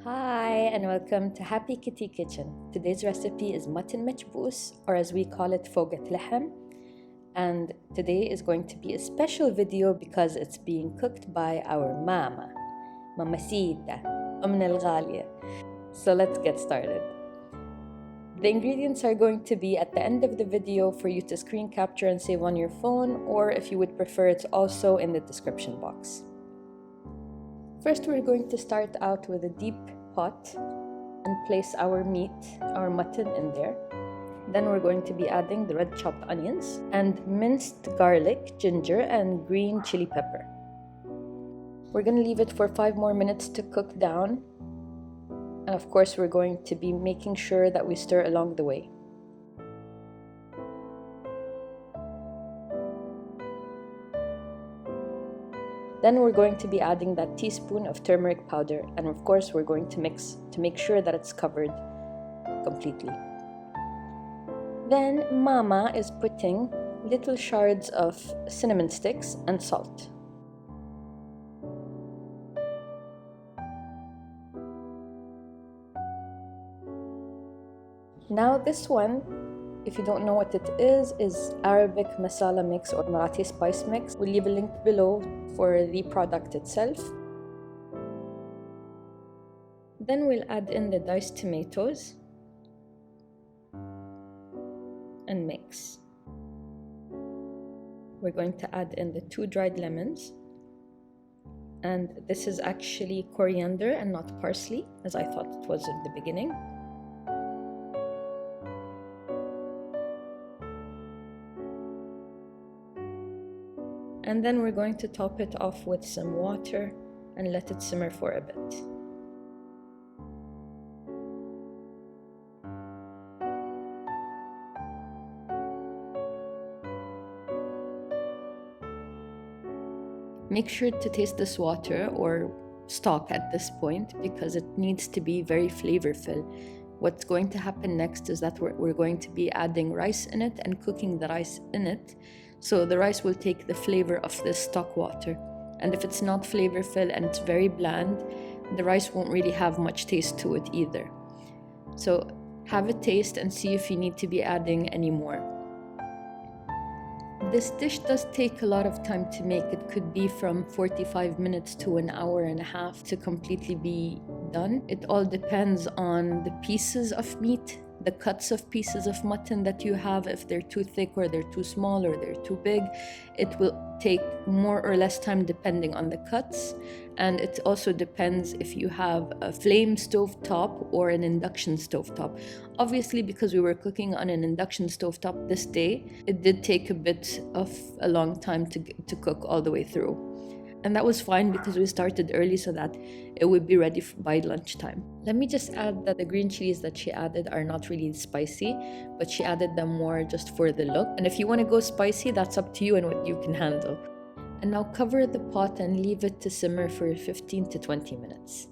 Hi and welcome to Happy Kitty Kitchen. Today's recipe is mutton machbous, or as we call it, fogat lahm. And today is going to be a special video because it's being cooked by our mama, Mamacita, Umna al-Ghalia. So let's get started. The ingredients are going to be at the end of the video for you to screen capture and save on your phone, or if you would prefer, it's also in the description box. First, we're going to start out with a deep pot and place our meat, our mutton, in there. Then we're going to be adding the red chopped onions and minced garlic, ginger, and green chili pepper. We're going to leave it for 5 more minutes to cook down. And of course, we're going to be making sure that we stir along the way. Then we're going to be adding that teaspoon of turmeric powder, and of course we're going to mix to make sure that it's covered completely. Then Mama is putting little shards of cinnamon sticks and salt. Now this one, if you don't know what it is Arabic masala mix or Marathi spice mix. We'll leave a link below for the product itself. Then we'll add in the diced tomatoes and mix. We're going to add in the 2 dried lemons. And this is actually coriander and not parsley, as I thought it was at the beginning. And then we're going to top it off with some water and let it simmer for a bit. Make sure to taste this water or stock at this point because it needs to be very flavorful. What's going to happen next is that we're going to be adding rice in it and cooking the rice in it. So the rice will take the flavor of this stock water. And if it's not flavorful and it's very bland, the rice won't really have much taste to it either. So have a taste and see if you need to be adding any more. This dish does take a lot of time to make. It could be from 45 minutes to an hour and a half to completely be done. It all depends on the pieces of meat, the cuts of pieces of mutton that you have. If they're too thick or they're too small or they're too big, it will take more or less time depending on the cuts. And it also depends if you have a flame stove top or an induction stove top. Obviously, because we were cooking on an induction stove top this day, it did take a bit of a long time to cook all the way through. And that was fine because we started early so that it would be ready by lunchtime. Let me just add that the green chilies that she added are not really spicy, but she added them more just for the look. And if you want to go spicy, that's up to you and what you can handle. And now cover the pot and leave it to simmer for 15 to 20 minutes.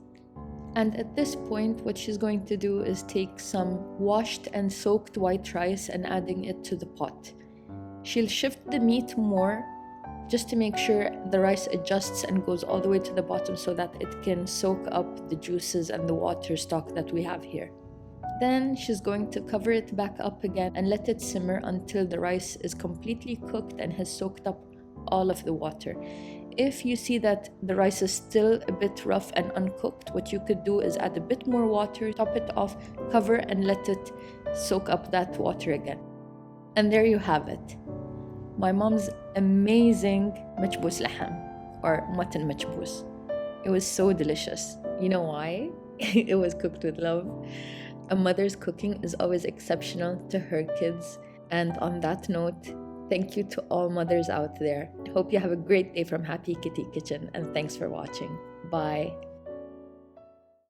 And at this point, what she's going to do is take some washed and soaked white rice and adding it to the pot. She'll shift the meat more just to make sure the rice adjusts and goes all the way to the bottom so that it can soak up the juices and the water stock that we have here. Then she's going to cover it back up again and let it simmer until the rice is completely cooked and has soaked up all of the water. If you see that the rice is still a bit rough and uncooked, what you could do is add a bit more water, top it off, cover, and let it soak up that water again. And there you have it. My mom's amazing machbous lahm, or mutton machbous. It was so delicious. You know why? It was cooked with love. A mother's cooking is always exceptional to her kids. And on that note, thank you to all mothers out there. Hope you have a great day from Happy Kitty Kitchen, and thanks for watching. Bye.